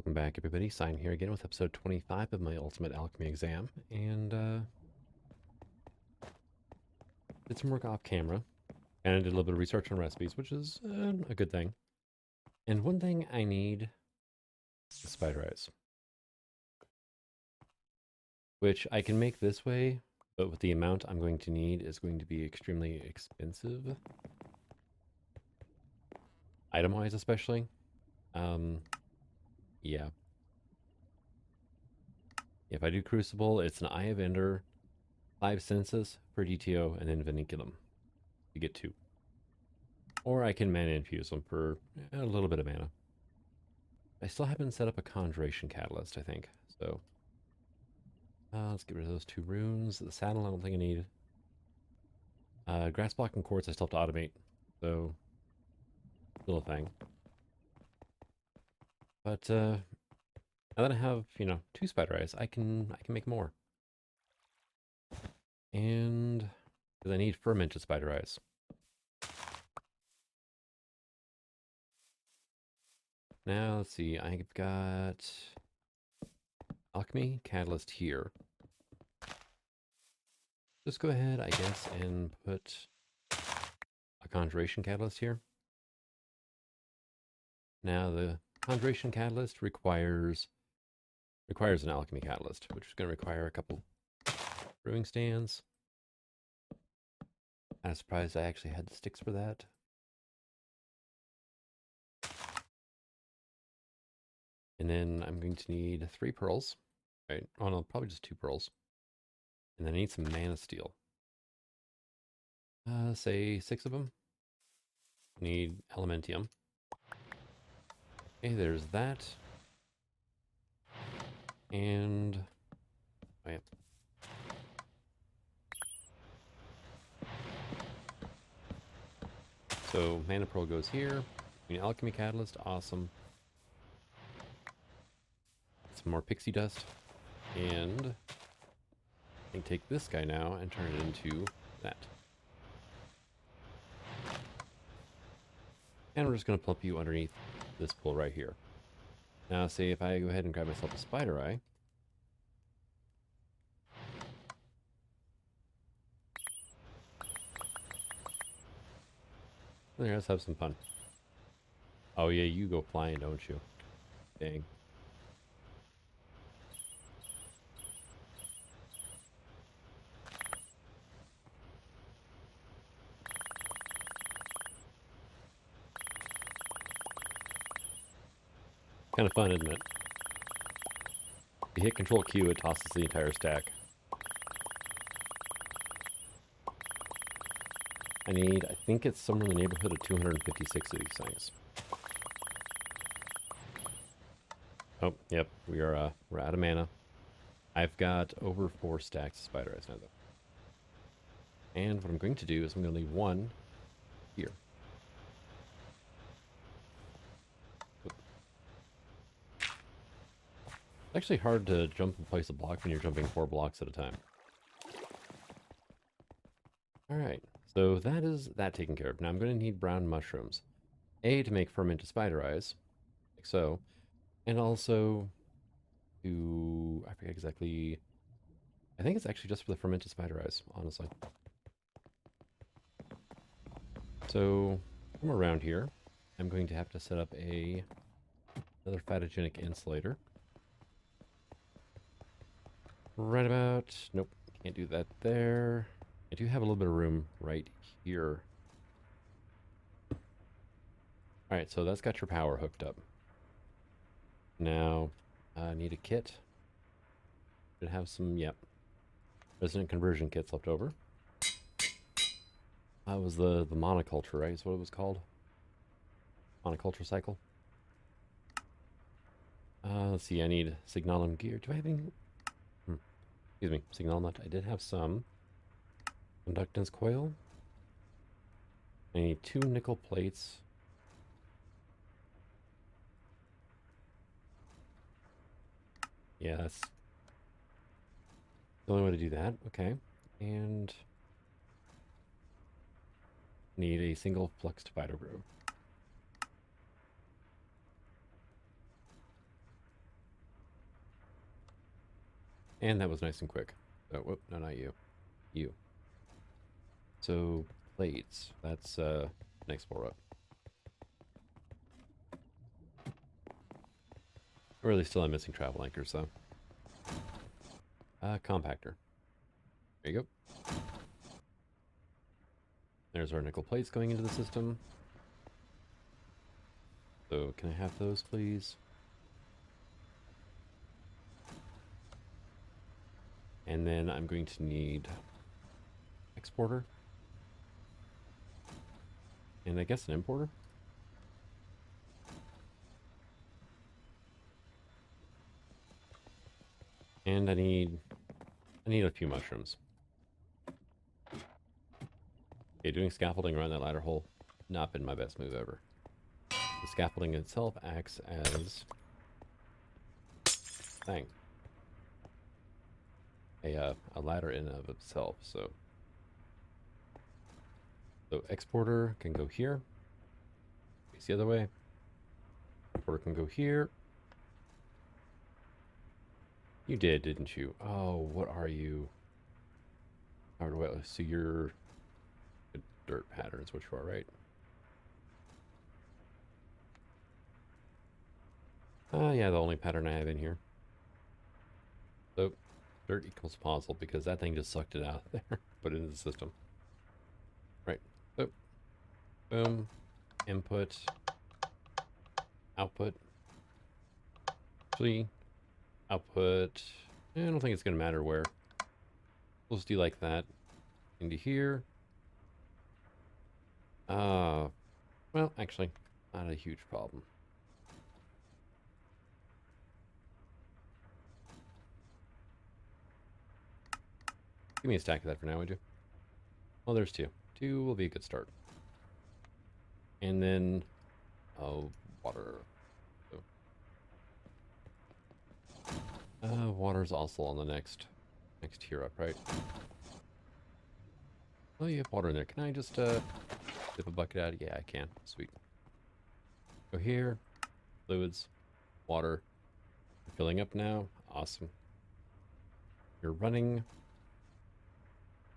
Welcome back, everybody. Sign here again with episode 25 of my Ultimate Alchemy exam. And, did some work off camera. And I did a little bit of research on recipes, which is a good thing. And one thing I need is spider eyes. Which I can make this way, but with the amount I'm going to need is going to be extremely expensive. Item-wise, especially. Yeah. If I do Crucible, it's an Eye of Ender, 5 Senses for DTO, and then Vinculum to get 2. Or I can mana infuse them for a little bit of mana. I still haven't set up a Conjuration Catalyst, I think. So, let's get rid of those 2 runes. The saddle, I don't think I need. Grass Block and Quartz, I still have to automate. So, little thing. But, now that I have, 2 spider eyes, I can make more. And, because I need fermented spider eyes. Now, let's see, I've got Alchemy Catalyst here. Just go ahead, I guess, and put a Conjuration Catalyst here. Now, the Conjuration Catalyst requires an Alchemy Catalyst, which is going to require a couple brewing stands. I'm surprised I actually had the sticks for that. And then I'm going to need 3 pearls. Right? Oh no, probably just 2 pearls. And then I need some mana steel. Say 6 of them. Need elementium. Okay, there's that. And oh, yeah. So mana pearl goes here. Alchemy catalyst, awesome. Some more pixie dust, and I can take this guy now and turn it into that. And we're just going to plump you underneath this pool right here. Now, say if I go ahead and grab myself a spider eye. There, let's have some fun. Oh yeah, you go flying, don't you? Dang. Kind of fun, isn't it? If you hit Control Q, it tosses the entire stack. I think it's somewhere in the neighborhood of 256 of these things. Oh, yep, we're out of mana. I've got over 4 stacks of spider eyes now, though. And what I'm going to do is I'm going to leave 1 here. It's actually hard to jump and place a block when you're jumping 4 blocks at a time. Alright, so that is that taken care of. Now I'm going to need brown mushrooms. A, to make fermented spider eyes, like so. And also to, I forget exactly, I think it's actually just for the fermented spider eyes, honestly. So, from around here, I'm going to have to set up another photogenic insulator. Right about, nope, can't do that there. I do have a little bit of room right here. Alright, so that's got your power hooked up. Now, I need a kit. Should have some, yep, resonant conversion kits left over. That was the monoculture, right? Is what it was called. Monoculture cycle. Let's see, I need signalum gear. Do I have any? Excuse me, signal nut. I did have some. Conductance coil. I need 2 nickel plates. Yeah, that's the only way to do that. Okay. And need a single fluxed phytogroup. And that was nice and quick. Oh, whoop, no, not you. You. So, plates. That's next floor up. Really still I'm missing travel anchors, though. Compactor. There you go. There's our nickel plates going into the system. So, can I have those, please? And then I'm going to need exporter. And I guess an importer. And I need a few mushrooms. Okay, doing scaffolding around that ladder hole, not been my best move ever. The scaffolding itself acts as a ladder in and of itself. So exporter can go here. Face the other way. Exporter can go here. You did, didn't you? Oh, what are you? So you're dirt patterns, which you are, right? Yeah, the only pattern I have in here. So, dirt equals puzzle because that thing just sucked it out of there. Put it into the system. Right. So, boom. Input. Output. Actually, output. I don't think it's going to matter where. We'll just do like that. Into here. Well, actually, not a huge problem. Give me a stack of that for now, would you? Oh, there's two. Two will be a good start. And then, water. Water's also on the next tier up, right? Oh, you have water in there. Can I just, dip a bucket out? Yeah, I can. Sweet. Go here. Fluids. Water. You're filling up now. Awesome. You're running.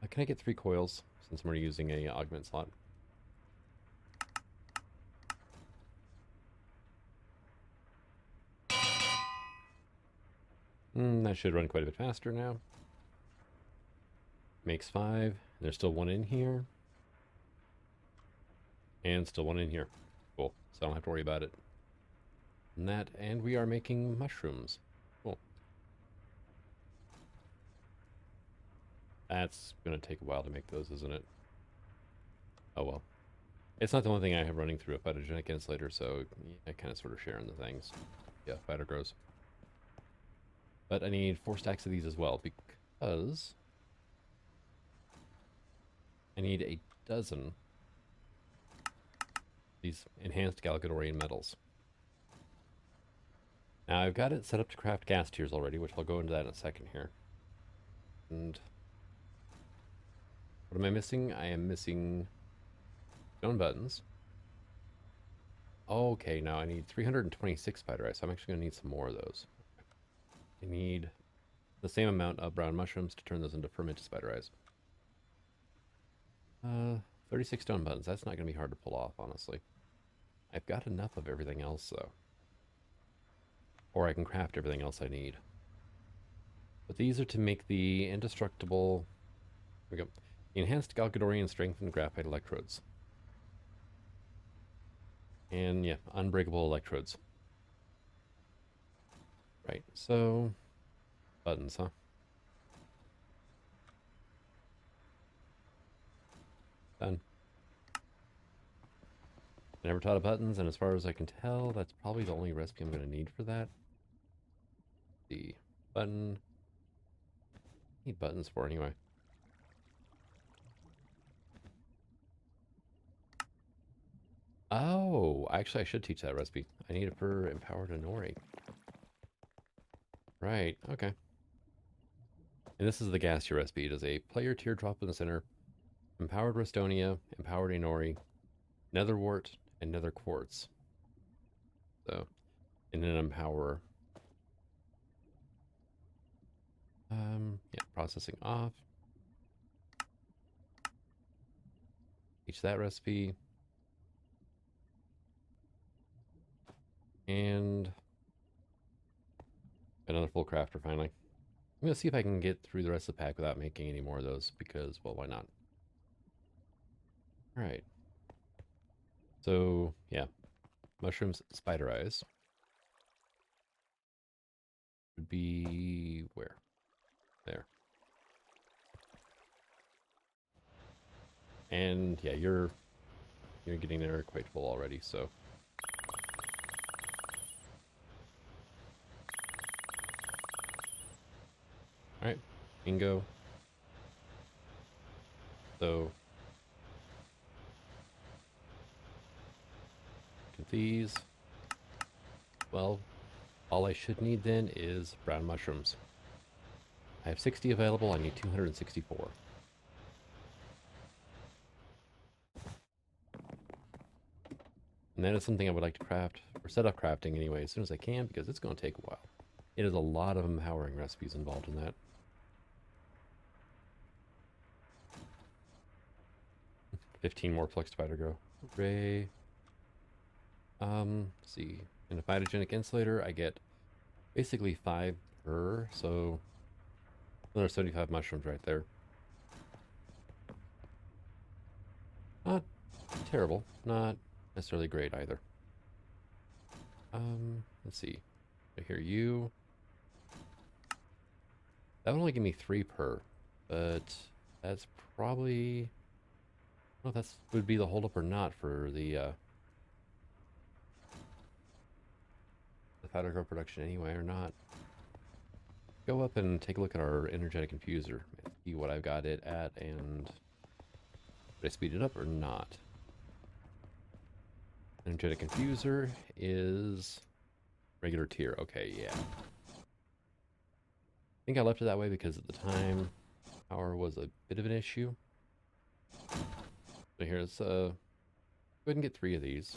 Can I get 3 coils since we're using a augment slot? That should run quite a bit faster now. Makes 5. There's still 1 in here. And still 1 in here. Cool. So I don't have to worry about it. And we are making mushrooms. Cool. That's going to take a while to make those, isn't it? Oh well. It's not the only thing I have running through a phytogenic insulator, so I kind of sort of share in the things. Yeah, fighter grows. But I need 4 stacks of these as well, because I need a dozen these enhanced Galagadorian metals. Now I've got it set up to craft gas tiers already, which I'll go into that in a second here. And what am I missing? I am missing stone buttons. Okay, now I need 326 spider eyes, so I'm actually going to need some more of those. I need the same amount of brown mushrooms to turn those into fermented spider eyes. 36 stone buttons. That's not going to be hard to pull off, honestly. I've got enough of everything else, though. Or I can craft everything else I need. But these are to make the indestructible... Here we go. The enhanced Galgadorian strengthened graphite electrodes. And, yeah, unbreakable electrodes. Right, so... buttons, huh? Done. I never taught of buttons, and as far as I can tell, that's probably the only recipe I'm going to need for that. The button... I need buttons for anyway. Oh, actually I should teach that recipe. I need it for empowered Inori. Right, okay. And this is the gas tier recipe. It is a player teardrop in the center, empowered Restonia, empowered Inori, netherwort, and nether quartz. So, and then empower. Yeah, processing off. Teach that recipe. And another full crafter finally. I'm gonna see if I can get through the rest of the pack without making any more of those because, well, why not? All right. So, yeah. Mushrooms, spider eyes. Would be where? There. And yeah, you're getting there quite full already, so. All right, bingo. So, get these. Well, all I should need then is brown mushrooms. I have 60 available, I need 264. And that is something I would like to craft, or set up crafting anyway, as soon as I can, because it's going to take a while. It is a lot of empowering recipes involved in that. 15 more flux spider grow. Hooray. Let's see. In a phytogenic insulator, I get basically 5 per, so another 75 mushrooms right there. Not terrible, not necessarily great either. Let's see. I hear you. That would only give me 3 per, but that's probably... Well, that's would be the holdup or not for the powder grow production anyway, or not. Go up and take a look at our energetic infuser and see what I've got it at, and did I speed it up or not? Energetic infuser is regular tier. Okay, yeah. I think I left it that way because at the time power was a bit of an issue. So here's go ahead and get 3 of these.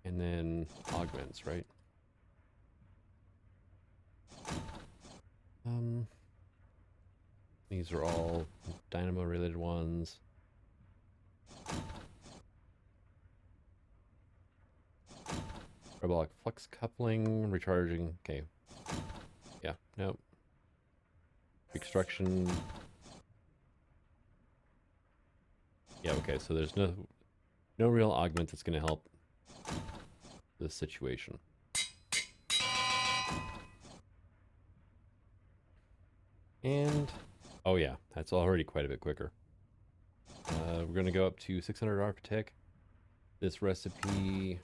And then augments, right? These are all dynamo related ones. Parabolic flux coupling, recharging. Okay. Yeah, nope. Extraction. Yeah, okay, so there's no real augment that's going to help this situation. And, oh yeah, that's already quite a bit quicker. We're going to go up to 600 Architect. This recipe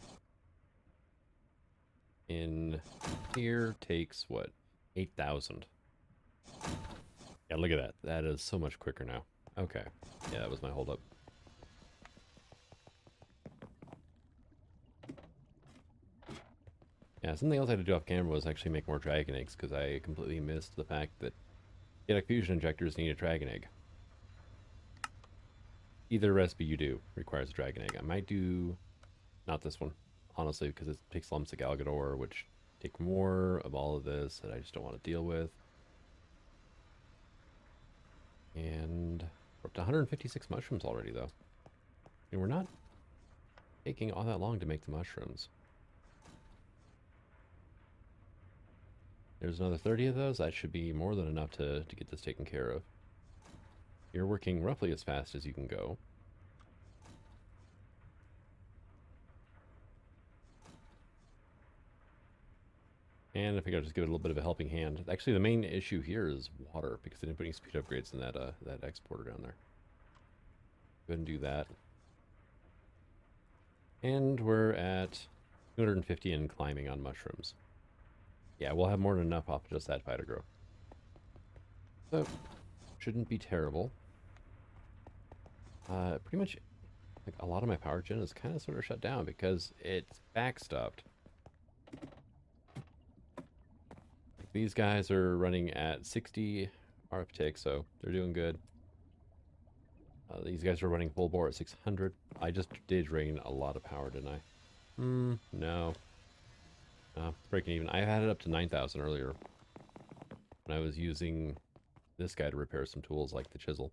in here takes, what, 8,000. Yeah, look at that. That is so much quicker now. Okay. Yeah, that was my holdup. Yeah, something else I had to do off camera was actually make more dragon eggs, because I completely missed the fact that chaotic fusion injectors need a dragon egg. Either recipe you do requires a dragon egg. I might do not this one, honestly, because it takes lumps of Galagador, which take more of all of this that I just don't want to deal with. And we're up to 156 mushrooms already, though. And we're not taking all that long to make the mushrooms. There's another 30 of those. That should be more than enough to get this taken care of. You're working roughly as fast as you can go. And I think I'll just give it a little bit of a helping hand. Actually, the main issue here is water, because I didn't put any speed upgrades in that that exporter down there. Go ahead and do that. And we're at 250 and climbing on mushrooms. Yeah, we'll have more than enough off of just that fighter grow. So, shouldn't be terrible. Pretty much, like, a lot of my power gen is kind of sort of shut down because it's backstopped. These guys are running at 60 RF so they're doing good. These guys are running full bore at 600. I just did drain a lot of power, didn't I? No. Breaking even. I had it up to 9,000 earlier. when I was using this guy to repair some tools like the chisel.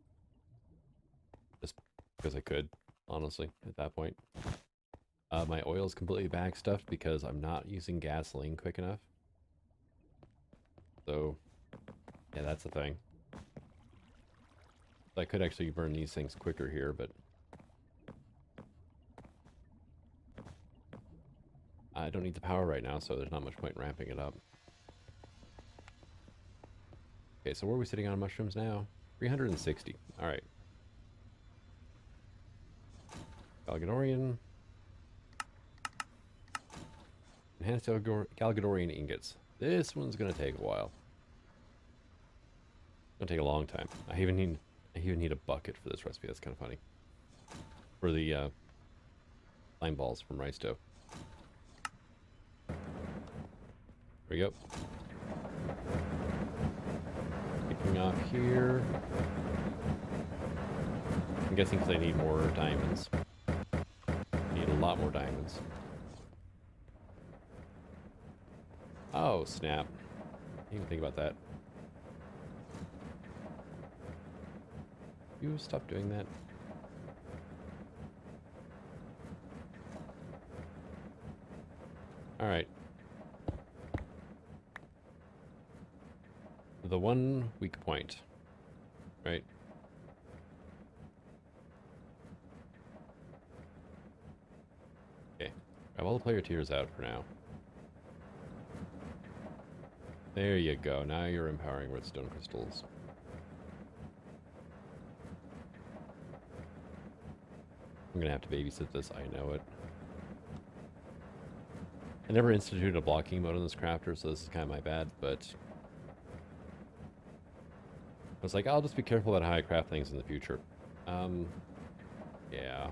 Just because I could, honestly, at that point. My oil is completely backstuffed because I'm not using gasoline quick enough. So, yeah, that's the thing. I could actually burn these things quicker here, but I don't need the power right now, so there's not much point in ramping it up. Okay, so where are we sitting on mushrooms now? 360. Alright. Gagadorian. Enhanced Galagadorian ingots. This one's gonna take a while. It's gonna take a long time. I even need a bucket for this recipe. That's kind of funny. For the lime balls from rice dough. There we go. Kicking off here. I'm guessing because I need more diamonds. Need a lot more diamonds. Oh, snap. Didn't even think about that. You stop doing that. Alright. The one weak point. Right? Okay. Grab all the player tiers out for now. There you go. Now you're empowering redstone crystals. I'm gonna have to babysit this, I know it. I never instituted a blocking mode on this crafter, so this is kind of my bad, but I was like, I'll just be careful about how I craft things in the future. Yeah.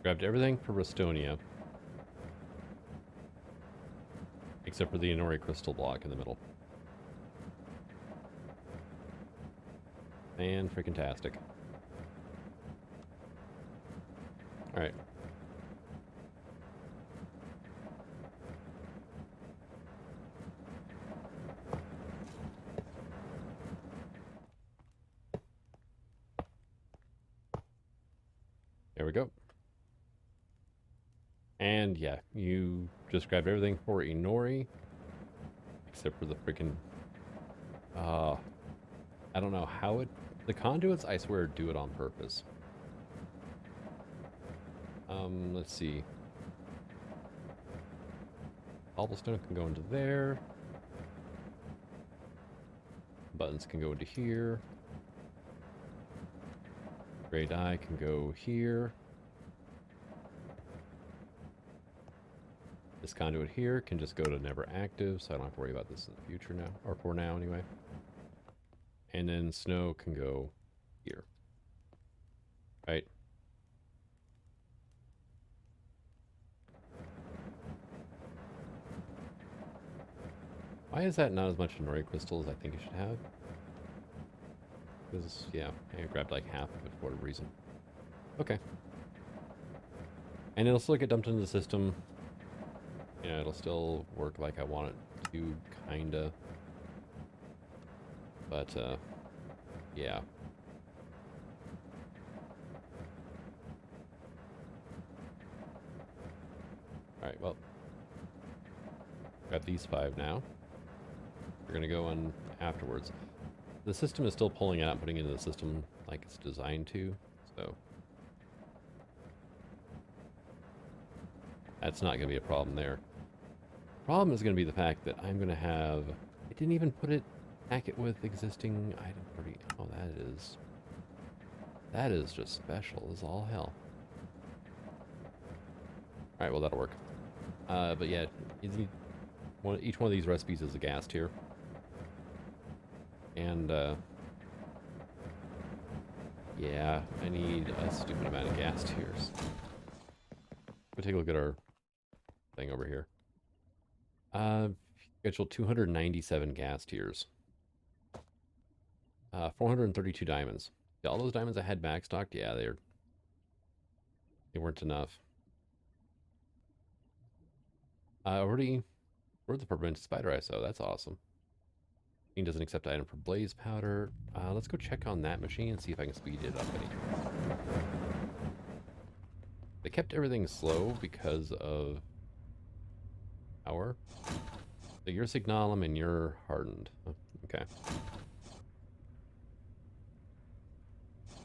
Grabbed everything for Restonia. Except for the Inori crystal block in the middle. And freaking tastic. Alright. There we go. And yeah, you just grabbed everything for Inori. Except for the freaking... I don't know how it... The conduits, I swear, do it on purpose. Let's see. Cobblestone can go into there. Buttons can go into here. Gray dye can go here. This conduit here can just go to never active, so I don't have to worry about this in the future now, or for now anyway. And then snow can go here. Right? Why is that not as much Inori crystal as I think it should have? Because, yeah, I grabbed like half of it for whatever reason. Okay. And it'll still get dumped into the system. You know, it'll still work like I want it to, kinda. But, yeah. Alright, well. Got these 5 now. We're gonna go on afterwards. The system is still pulling out and putting it into the system like it's designed to, so... That's not gonna be a problem there. The problem is gonna be the fact that I'm gonna have... It didn't even put it... Pack it with existing item 40. Oh, that is just special as all hell. Alright, well that'll work. But yeah, each one of these recipes is a gas tier. And, yeah, I need a stupid amount of gas tiers. We'll take a look at our thing over here. Schedule 297 gas tiers. 432 diamonds. Yeah, all those diamonds I had backstocked, yeah, they weren't enough. I already wrote the permanent spider eye, so that's awesome. Machine doesn't accept item for blaze powder. Let's go check on that machine and see if I can speed it up any. They kept everything slow because of power. So you're signalum and you're hardened. Okay.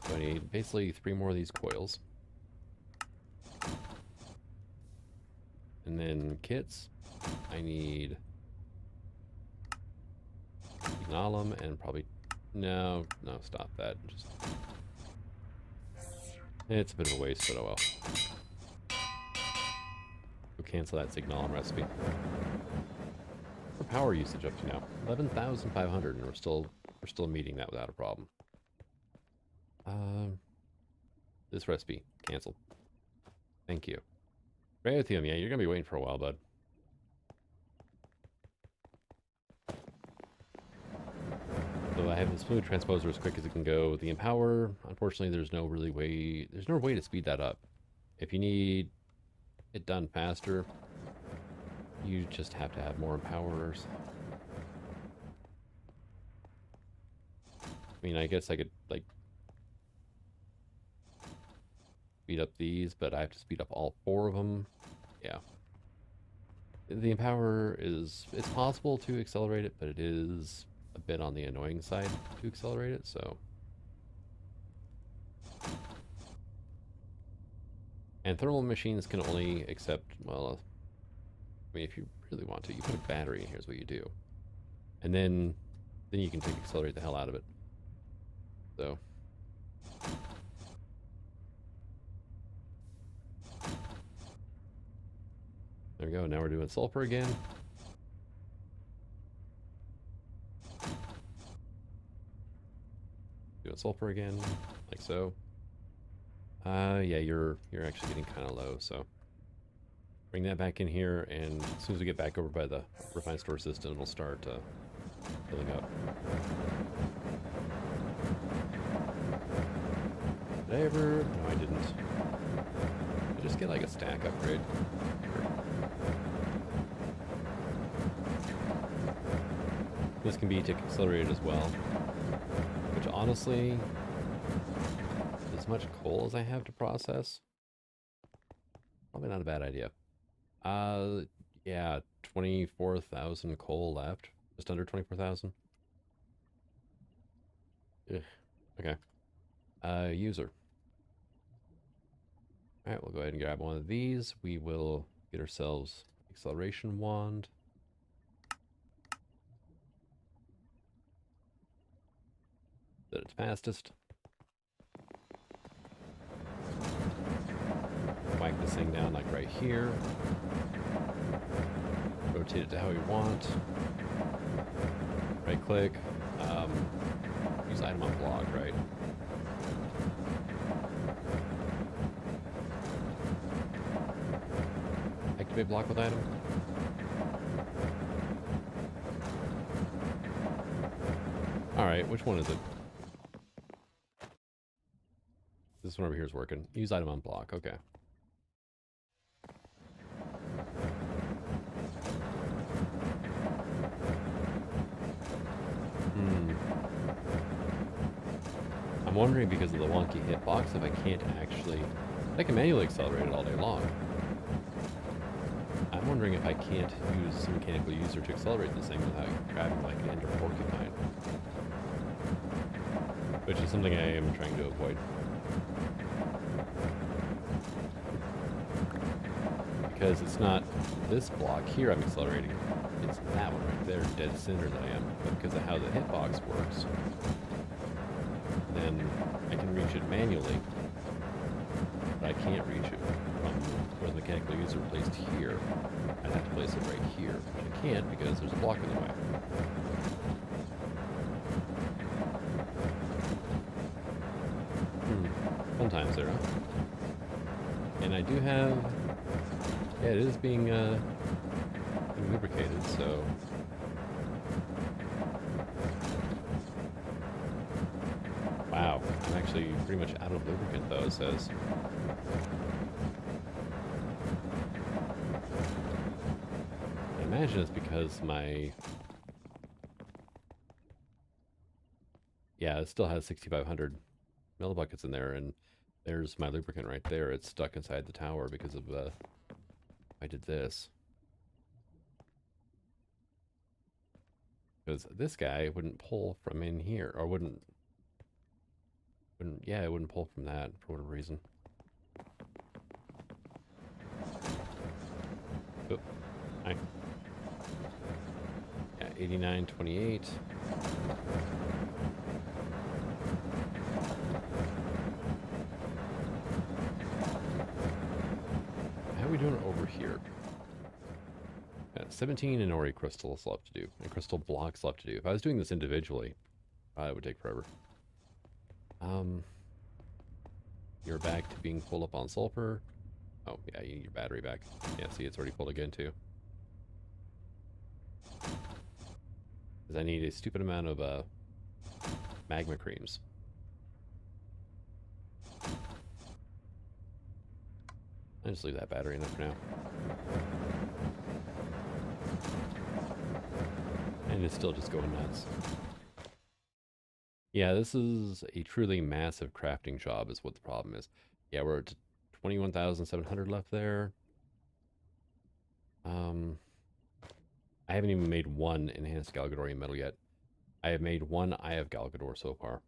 So I need basically 3 more of these coils. And then kits. I need signalum and probably... No, stop that. Just... It's a bit of a waste, but oh well. We'll cancel that signalum recipe. Our power usage up to now 11,500, and we're still meeting that without a problem. This recipe canceled. Thank you. Rathium, yeah, you're gonna be waiting for a while, bud. So I have this fluid transposer as quick as it can go. The empower, unfortunately, there's no way to speed that up. If you need it done faster, you just have to have more empowers. I mean, I guess I could, like, speed up these, but I have to speed up all 4 of them. Yeah. The empower it's possible to accelerate it, but it is a bit on the annoying side to accelerate it, so. And thermal machines can only accept, well, I mean, if you really want to, you put a battery in, here's what you do. And then you can accelerate the hell out of it. So. There we go, now we're doing sulfur again. Doing sulfur again, like so. Yeah, you're actually getting kind of low, so bring that back in here, and as soon as we get back over by the refined store system, it'll start filling up. Did I ever? No, I didn't. Did I just get like a stack upgrade? This can be tick accelerated as well, which honestly, as much coal as I have to process, probably not a bad idea. Yeah, 24,000 coal left, just under 24,000. Okay. User. All right, we'll go ahead and grab one of these. We will get ourselves acceleration wand. At its fastest. Whack this thing down like right here. Rotate it to how we want. Right click. Use item on block, right? Activate block with item. Alright, which one is it? This one over here is working. Use item on block. Okay. I'm wondering, because of the wonky hitbox, if I can't actually... I can manually accelerate it all day long. I'm wondering if I can't use some mechanical user to accelerate this thing without grabbing like an ender porcupine. Which is something I am trying to avoid. Because it's not this block here I'm accelerating. It's that one right there, dead center, that I am. But because of how the hitbox works, then I can reach it manually. But I can't reach it from where the mechanical user placed here. I'd have to place it right here, which I can't because there's a block in the way. Fun times there, huh? And I do have... Yeah, it is being lubricated, so... pretty much out of lubricant, though, it says. I imagine it's because my... Yeah, it still has 6,500 millibuckets in there, and there's my lubricant right there. It's stuck inside the tower because of I did this. Because this guy wouldn't pull from in here, or wouldn't, yeah, it wouldn't pull from that for whatever reason. Oh, hi. Yeah, 89.28. How are we doing over here? 17 and Ori crystals left to do, and crystal blocks left to do. If I was doing this individually, it would take forever. You're back to being full up on sulfur. Oh, yeah, you need your battery back. Yeah, see, it's already full again, too. Because I need a stupid amount of magma creams. I'll just leave that battery in there for now. And it's still just going nuts. Yeah, this is a truly massive crafting job is what the problem is. Yeah, we're at 21,700 left there. I haven't even made one enhanced Galgadorian metal yet. I have made one Eye of Galagador so far.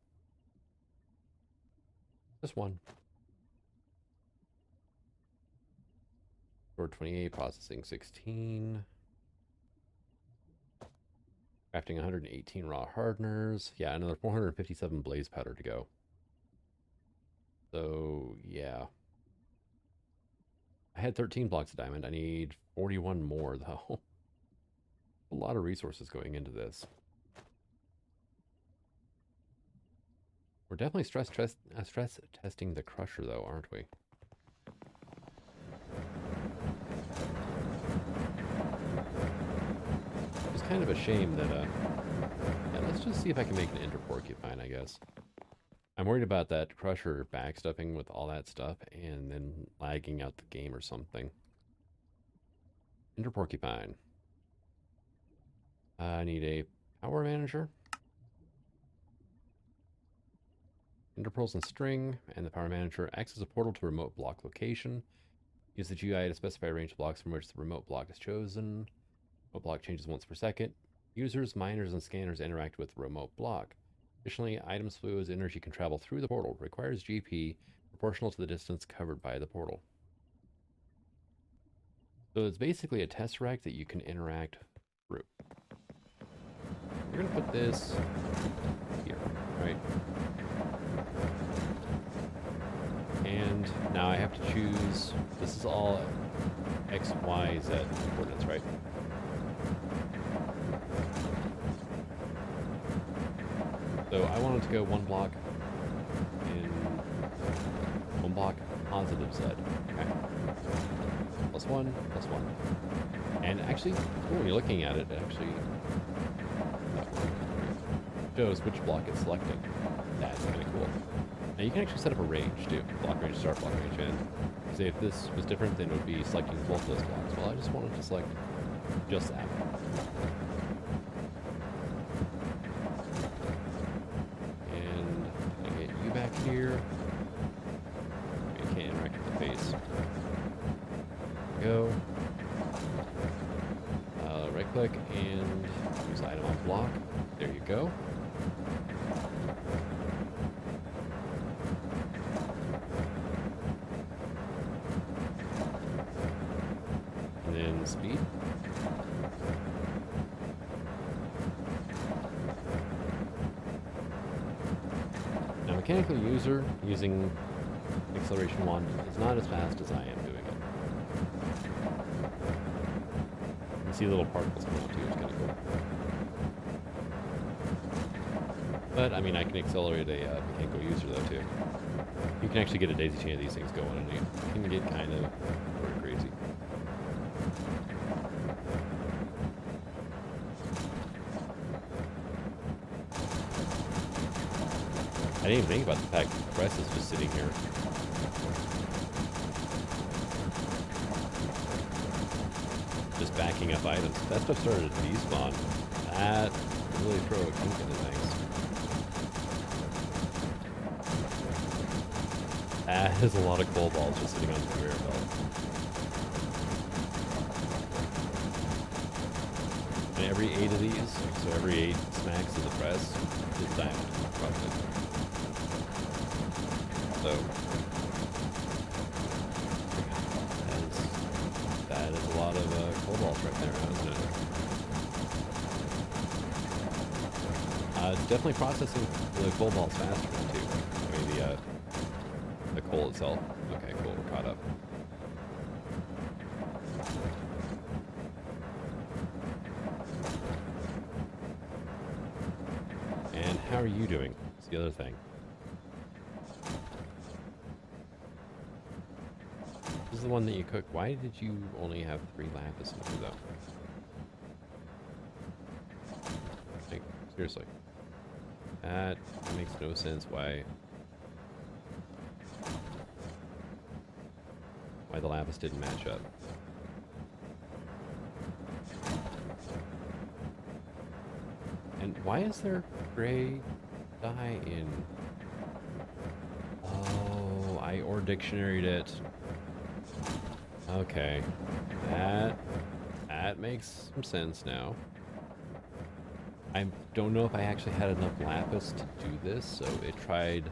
Just one. Door 28, processing 16. Crafting 118 raw hardeners. Yeah, another 457 blaze powder to go. So, yeah. I had 13 blocks of diamond. I need 41 more, though. A lot of resources going into this. We're definitely stress testing the crusher, though, aren't we? It's kind of a shame that, yeah, let's just see if I can make an ender porcupine, I guess. I'm worried about that crusher backstuffing with all that stuff and then lagging out the game or something. Ender porcupine. I need a power manager. Ender pearls and string, and the power manager acts as a portal to remote block location. Use the GUI to specify a range of blocks from which the remote block is chosen. Remote block changes once per second. Users, miners, and scanners interact with the remote block. Additionally, items, fluids, energy can travel through the portal. Requires GP proportional to the distance covered by the portal. So it's basically a tesseract that you can interact through. We're going to put this here, right? And now I have to choose, this is all X, Y, Z coordinates, right? So I wanted to go one block positive Z. Okay. +1, +1. And actually, cool, when you're looking at it, it actually shows which block it's selecting. That's kind of cool. Now you can actually set up a range too. Block range start, block range end. Say if this was different, then it would be selecting both those blocks. Well, I just wanted to select just that one. And I get you back here. You can't interact with the face. Go. Right click and use item on block. There you go. Speed. Now, mechanical user using acceleration wand is not as fast as I am doing it. You can see little particles coming out too, it's kind of cool. But, I mean, I can accelerate a mechanical user though too. You can actually get a daisy chain of these things going, and it can get kind of crazy. I didn't even think about the fact that the press is just sitting here. Just backing up items. That stuff started to despawn. That really throw a kink into things. That is a lot of coal balls just sitting on the conveyor belt. And every 8 of these, so every 8 smacks of the press is diamond, roughly. So that is a lot of coal balls right there, isn't it? Definitely processing the coal balls faster now too. I mean the coal itself. Okay, cool, we're caught up. And how are you doing? That's the other thing. This is the one that you cooked. Why did you only have 3 lapis in here, though? Like, seriously. That makes no sense why the lapis didn't match up. And why is there gray dye in... Oh, I ore dictionaried it. Okay, that makes some sense now. I don't know if I actually had enough lapis to do this, so it tried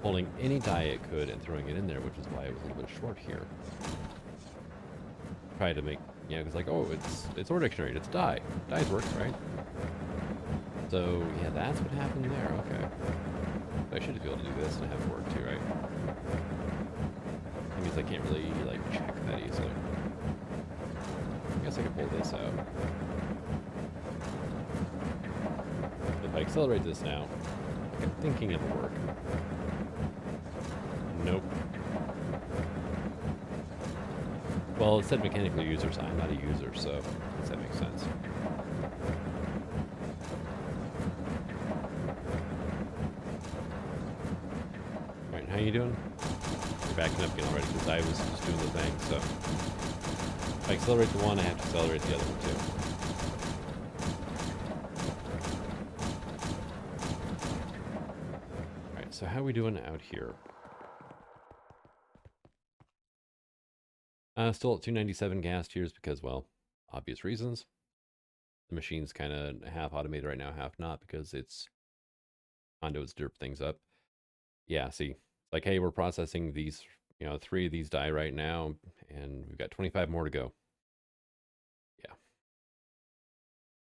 pulling any dye it could and throwing it in there, which is why it was a little bit short here. Tried to make, yeah, it was like, oh, it's ore dictionary, it's dye. Dyes work, right? So yeah, that's what happened there. Okay, I should be able to do this and have it work too, right? That means I can't really like check that easily. I guess I could pull this out. If I accelerate this now, like I'm thinking it'll work. Nope. Well, it said mechanical user, so I'm not a user, so I guess that makes sense. Alright, how you doing? You're backing up again already, because I was just doing the thing, so... If I accelerate the one, I have to accelerate the other one too. Alright, so how are we doing out here? Still at 297 gas tiers because, well, obvious reasons. The machine's kind of half automated right now, half not, because it's conduits derp things up. Yeah, see, it's like, hey, we're processing these, 3 of these die right now, and we've got 25 more to go. Yeah.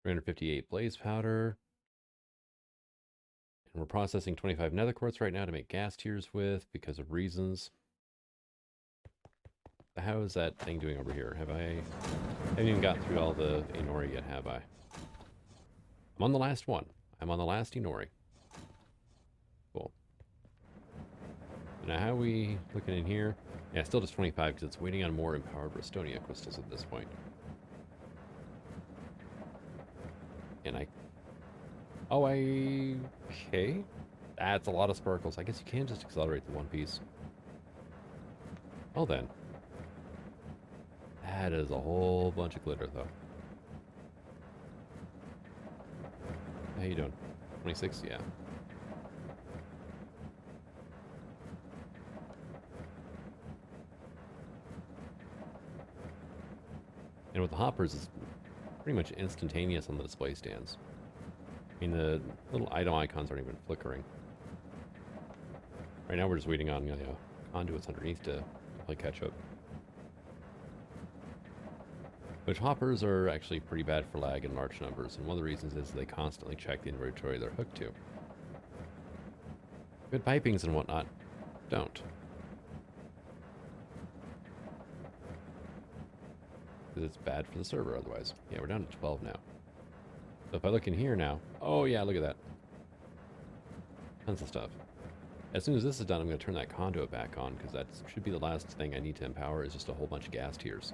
358 blaze powder. And we're processing 25 nether quartz right now to make gas tiers with because of reasons. How is that thing doing over here? I haven't even got through all the Inori yet, have I? I'm on the last one. I'm on the last Inori. Cool. Now, how are we looking in here? Yeah, still just 25 because it's waiting on more empowered Restonia crystals at this point. And okay. That's a lot of sparkles. I guess you can just accelerate the one piece. Well then. That is a whole bunch of glitter, though. How you doing? 26? Yeah. And with the hoppers, it's pretty much instantaneous on the display stands. I mean, the little item icons aren't even flickering. Right now, we're just waiting on conduits underneath to play catch up. Which hoppers are actually pretty bad for lag in large numbers, and one of the reasons is they constantly check the inventory they're hooked to. Good pipings and whatnot don't. Because it's bad for the server otherwise. Yeah, we're down to 12 now. So if I look in here now, oh yeah, look at that. Tons of stuff. As soon as this is done, I'm going to turn that conduit back on, because that should be the last thing I need to empower is just a whole bunch of gas tiers.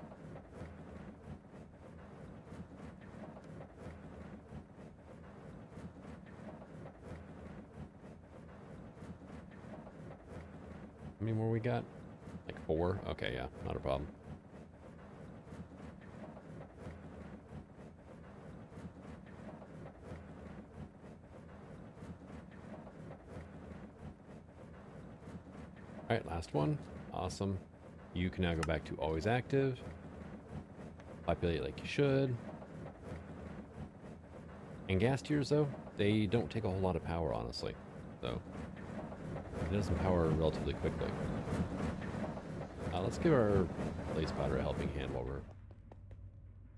How many more we got? Like 4? Okay, yeah, not a problem. Alright, last one. Awesome. You can now go back to always active. Populate like you should. And gas tiers, though, they don't take a whole lot of power, honestly. So, it doesn't power relatively quickly. Let's give our blaze powder a helping hand while we're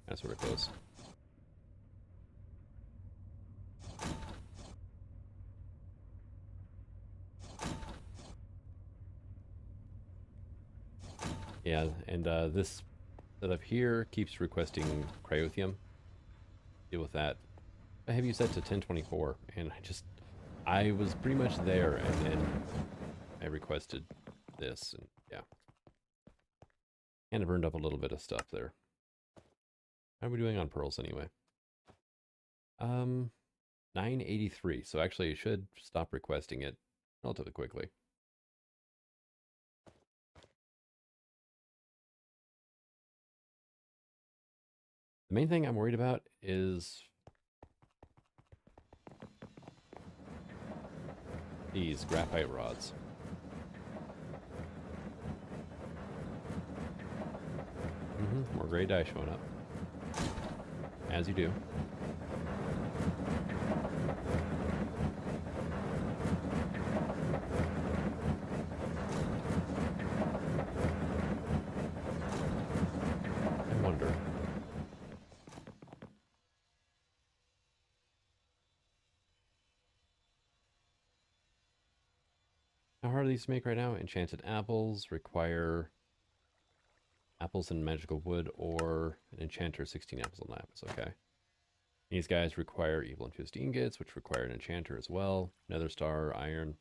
kind of sort of close. Yeah, and this setup here keeps requesting cryothium. Deal with that. I have you set to 1024, and I was pretty much there, and then I requested this, and yeah. Kind of burned up a little bit of stuff there. How are we doing on pearls anyway? 983, so actually I should stop requesting it relatively quickly. The main thing I'm worried about is these graphite rods. More gray dye showing up. As you do. I wonder. How hard are these to make right now? Enchanted Apples require apples and magical wood, or an enchanter 16 apples and lapis. Okay. These guys require evil infused ingots, which require an enchanter as well. Nether star, iron.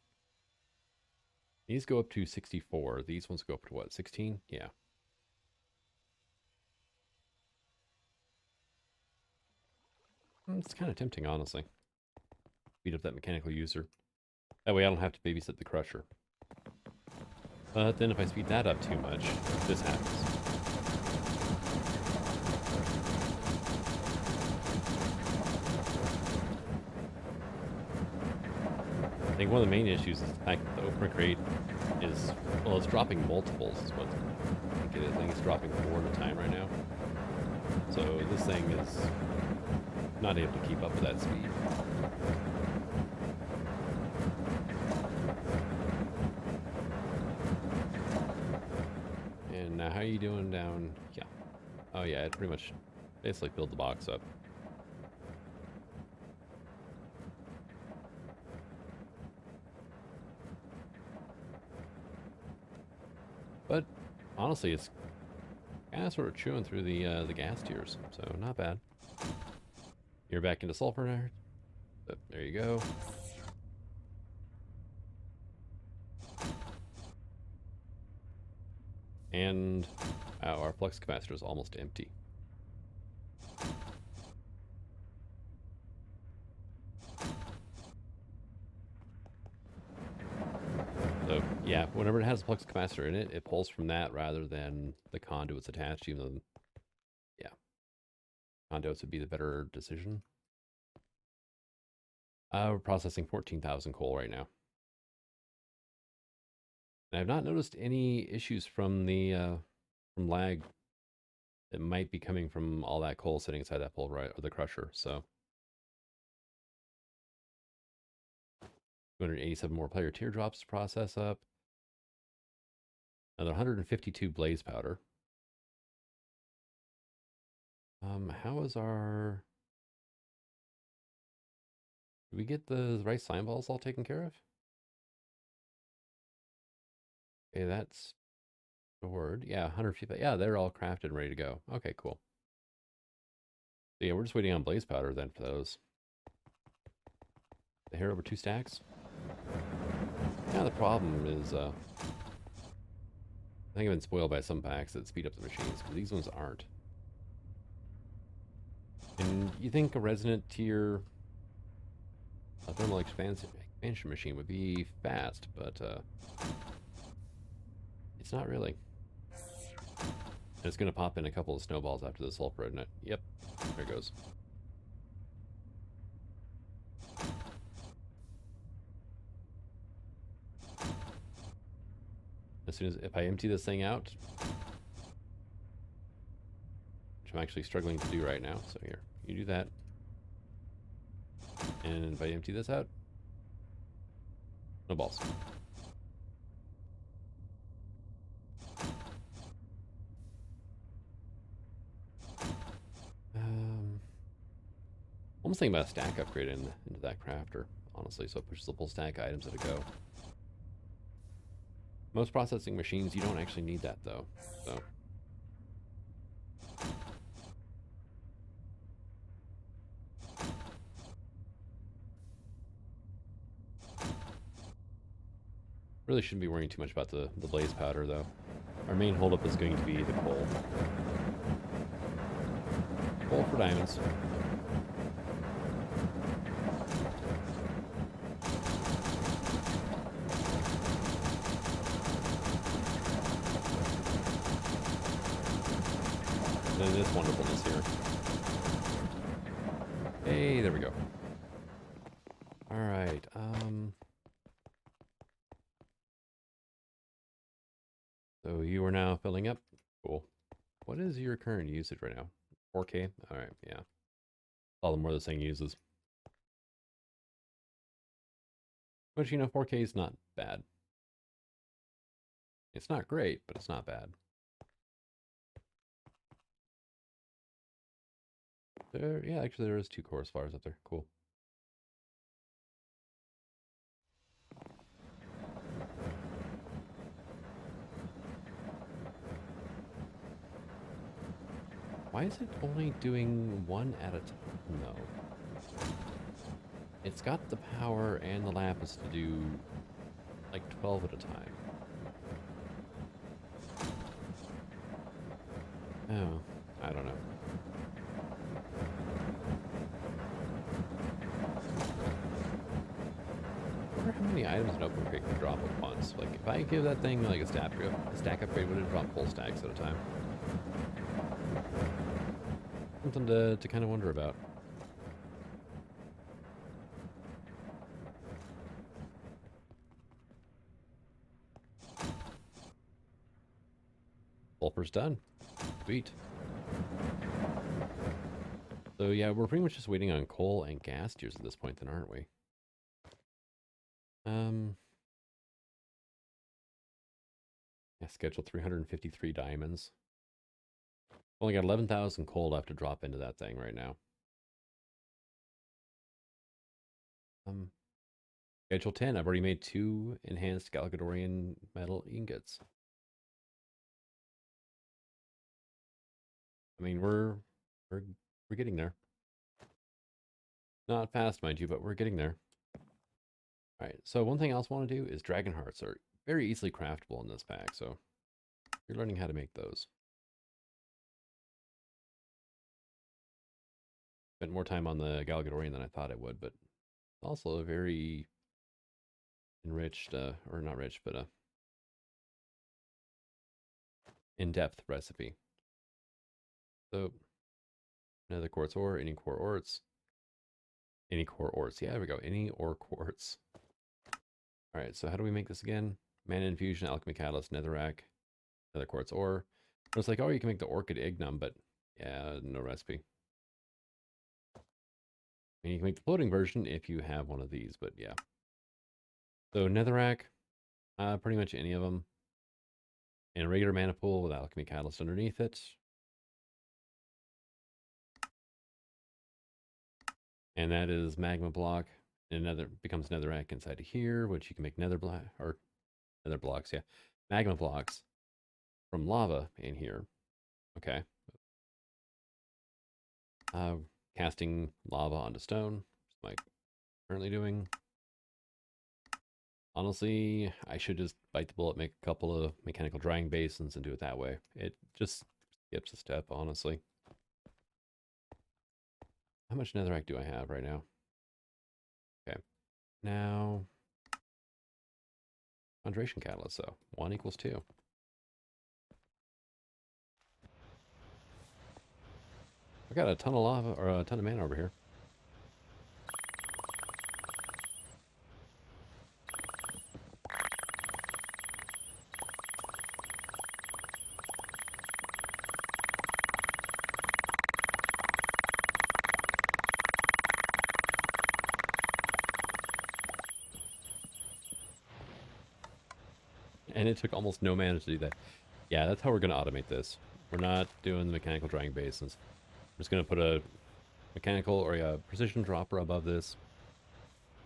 These go up to 64. These ones go up to what, 16? Yeah. It's kind of tempting, honestly. Beat up that mechanical user. That way I don't have to babysit the crusher. But then if I speed that up too much, this happens. I think one of the main issues is the fact that the open crate is, well, it's dropping multiples is what I think it is. I think it's dropping 4 at a time right now. So this thing is not able to keep up with that speed. And now how are you doing down? Yeah. Oh yeah, it pretty much basically filled the box up. But honestly, it's kind of sort of chewing through the gas tiers, so not bad. You're back into sulfur now. But there you go. And our flux capacitor is almost empty. So yeah, whenever it has a flux capacitor in it, it pulls from that rather than the conduits attached, even though, yeah, conduits would be the better decision. We're processing 14,000 coal right now. And I've not noticed any issues from the from lag that might be coming from all that coal sitting inside that pulverizer or the crusher. So 287 more player teardrops to process up. Another 152 blaze powder. How is our... Did we get the rice slime balls all taken care of? Okay, that's stored. Yeah, 150. Yeah, they're all crafted and ready to go. Okay, cool. So yeah, we're just waiting on blaze powder then for those. The hair over 2 stacks. Now the problem is, I think I've been spoiled by some packs that speed up the machines, because these ones aren't. And you think a resonant tier, a thermal expansion machine would be fast, but It's not really. And it's going to pop in a couple of snowballs after the sulfur, isn't it? Yep. There it goes. As soon as, if I empty this thing out, which I'm actually struggling to do right now. So here, you do that. And if I empty this out, no balls. Almost thinking about a stack upgrade into that crafter, honestly, so it pushes the full stack items at a go. Most processing machines, you don't actually need that, though. So. Really shouldn't be worrying too much about the blaze powder, though. Our main holdup is going to be the coal. Coal for diamonds. And this wonderfulness here. Hey, there we go. All right. So you are now filling up. Cool. What is your current usage right now? 4K? All right, yeah. All the more this thing uses. But you know, 4K is not bad. It's not great, but it's not bad. There, yeah, actually there is 2 core spars up there. Cool. Why is it only doing 1 at a time? No. It's got the power and the lapis to do like 12 at a time. Oh, I don't know. I wonder how many items an open crate can drop at once. Like, if I give that thing like a stack upgrade, would it drop full stacks at a time? Something to kind of wonder about. Sulfur's done. Sweet. So yeah, we're pretty much just waiting on coal and gas tiers at this point then, aren't we? Yeah, scheduled 353 diamonds. Only got 11,000 coal left to drop into that thing right now. Schedule 10. I've already made 2 enhanced Galagadorian metal ingots. I mean, we're getting there. Not fast, mind you, but we're getting there. All right. So one thing I also want to do is dragon hearts are very easily craftable in this pack. So you're learning how to make those. Spent more time on the Galgadorian than I thought I would, but also a very enriched, or not rich, but in-depth recipe. So, another quartz ore, any core ores. Any core ores. Yeah, there we go. Any ore quartz. All right, so how do we make this again? Mana infusion, alchemy catalyst, netherrack, another quartz ore. It's like, oh, you can make the orchid ignum, but yeah, no recipe. And you can make the floating version if you have one of these, but yeah. So netherrack, pretty much any of them. And a regular mana pool with alchemy catalyst underneath it. And that is magma block. And another becomes netherrack inside of here, which you can make nether block or nether blocks, yeah. Magma blocks from lava in here. Okay. Casting lava onto stone, like currently doing. Honestly, I should just bite the bullet, make a couple of mechanical drying basins and do it that way. It just skips a step, honestly. How much netherrack do I have right now? Okay. Now, hydration catalyst, so 1 equals 2. I got a ton of lava, or a ton of mana over here. And it took almost no mana to do that. Yeah, that's how we're going to automate this. We're not doing the mechanical drying basins. We're just going to put a mechanical or a precision dropper above this.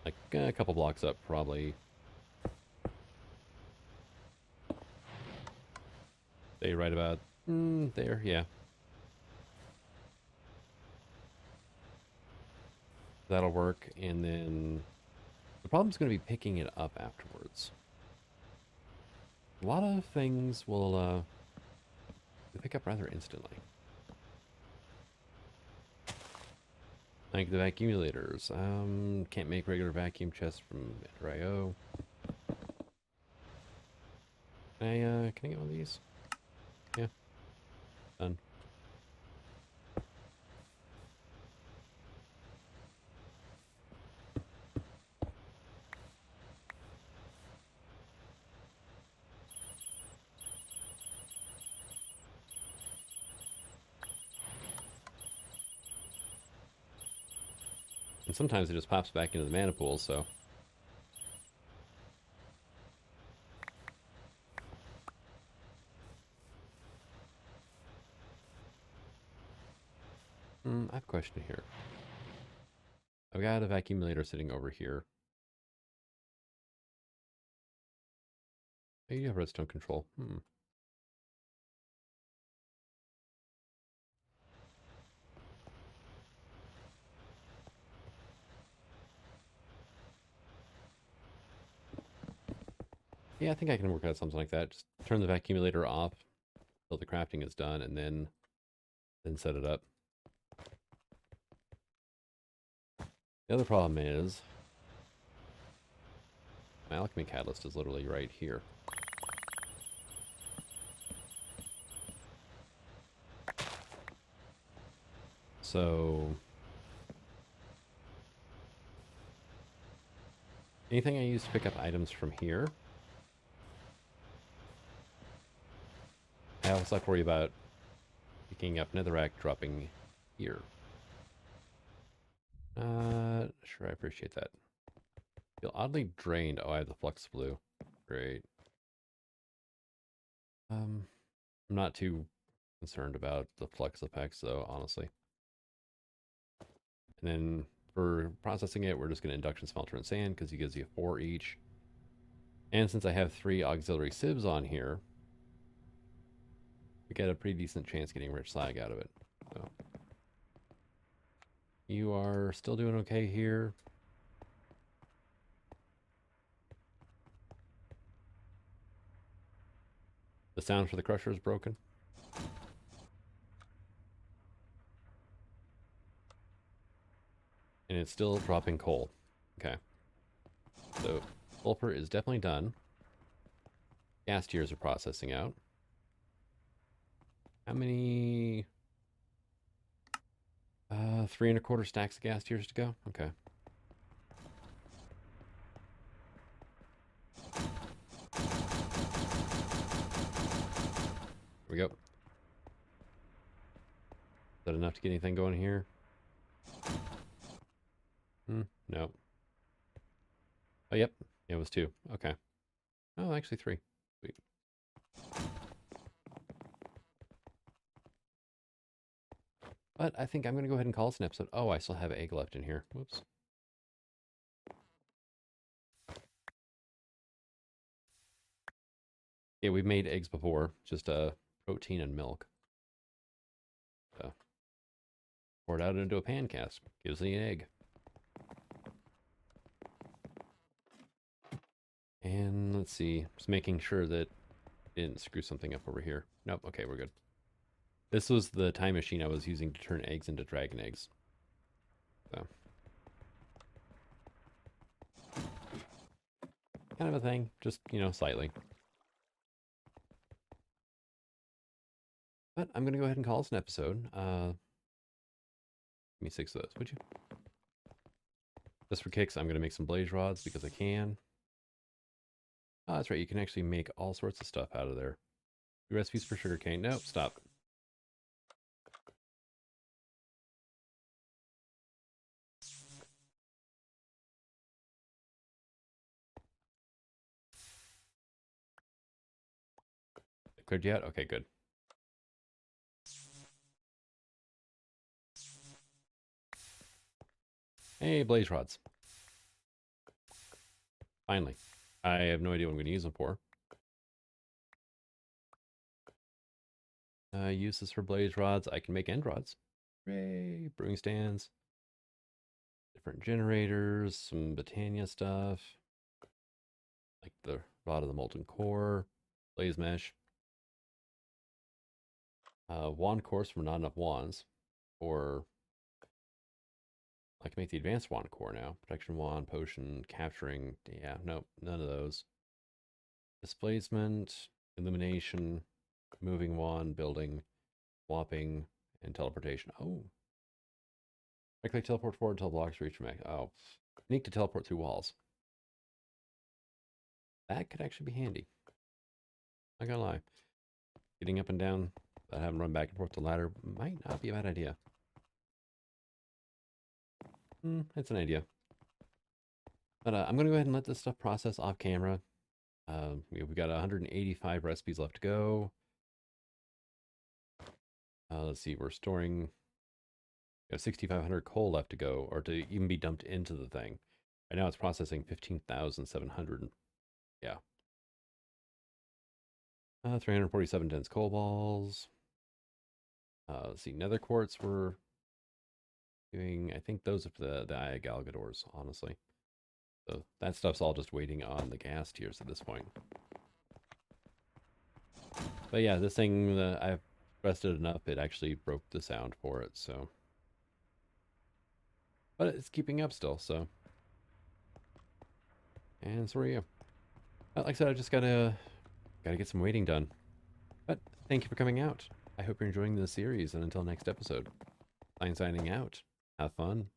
Like a couple blocks up, probably. Stay right about there, yeah. That'll work, and then the problem's going to be picking it up afterwards. A lot of things will pick up rather instantly. Like the vacuumulators. Can't make regular vacuum chests from Ender.io. Can I get one of these? Yeah. Done. And sometimes it just pops back into the mana pool, so. I have a question here. I've got a vacuumulator sitting over here. Oh, you have redstone control. Yeah, I think I can work out something like that. Just turn the vacuumulator off until the crafting is done, and then set it up. The other problem is my alchemy catalyst is literally right here. So anything I use to pick up items from here, I also have to worry about picking up netherrack dropping here. Sure, I appreciate that. Feel oddly drained. Oh, I have the flux blue. Great. I'm not too concerned about the flux effects, though, honestly. And then for processing it, we're just going to induction smelter and sand because he gives you 4 each. And since I have 3 auxiliary sieves on here, we get a pretty decent chance getting rich slag out of it. So you are still doing okay here. The sound for the crusher is broken. And it's still dropping coal. Okay. So sulfur is definitely done. Gas tiers are processing out. How many? 3 1/4 stacks of gas tiers to go. Okay. Here we go. Is that enough to get anything going here? No. Oh, yep. It was 2. Okay. Oh, actually 3. Sweet. But I think I'm going to go ahead and call this an episode. Oh, I still have egg left in here. Whoops. Yeah, we've made eggs before. Just protein and milk. So, pour it out into a pan cast. Gives me an egg. And let's see. Just making sure that I didn't screw something up over here. Nope. Okay, we're good. This was the time machine I was using to turn eggs into dragon eggs. So. Kind of a thing. Just, slightly. But I'm going to go ahead and call this an episode. Give me 6 of those, would you? Just for kicks, I'm going to make some blaze rods because I can. Oh, that's right. You can actually make all sorts of stuff out of there. Recipes for sugarcane. Nope, stop. Cleared you out? Okay, good. Hey, blaze rods. Finally. I have no idea what I'm going to use them for. Use this for blaze rods. I can make end rods. Hooray! Brewing stands. Different generators. Some Botania stuff. Like the rod of the molten core. Blaze mesh. Wand cores from not enough wands. Or I can make the advanced wand core now. Protection wand, potion, capturing. Yeah, nope, none of those. Displacement, illumination, moving wand, building, swapping, and teleportation. Oh. Quickly teleport forward until blocks reach from. Oh. Need to teleport through walls. That could actually be handy. Not gonna lie. Getting up and down, but having run back and forth the ladder might not be a bad idea. It's an idea. But I'm going to go ahead and let this stuff process off camera. We've got 185 recipes left to go. Let's see, we're storing... We have 6,500 coal left to go, or to even be dumped into the thing. Right now it's processing 15,700. Yeah. 347 dense coal balls. Let's see, nether quartz we're doing... I think those are the Galagadors, honestly. So that stuff's all just waiting on the gas tiers at this point. But yeah, this thing, I've pressed it enough, it actually broke the sound for it, so. But it's keeping up still, so. And so are you. Like I said, I just gotta get some waiting done. But thank you for coming out. I hope you're enjoying this series, and until next episode, signing out. Have fun.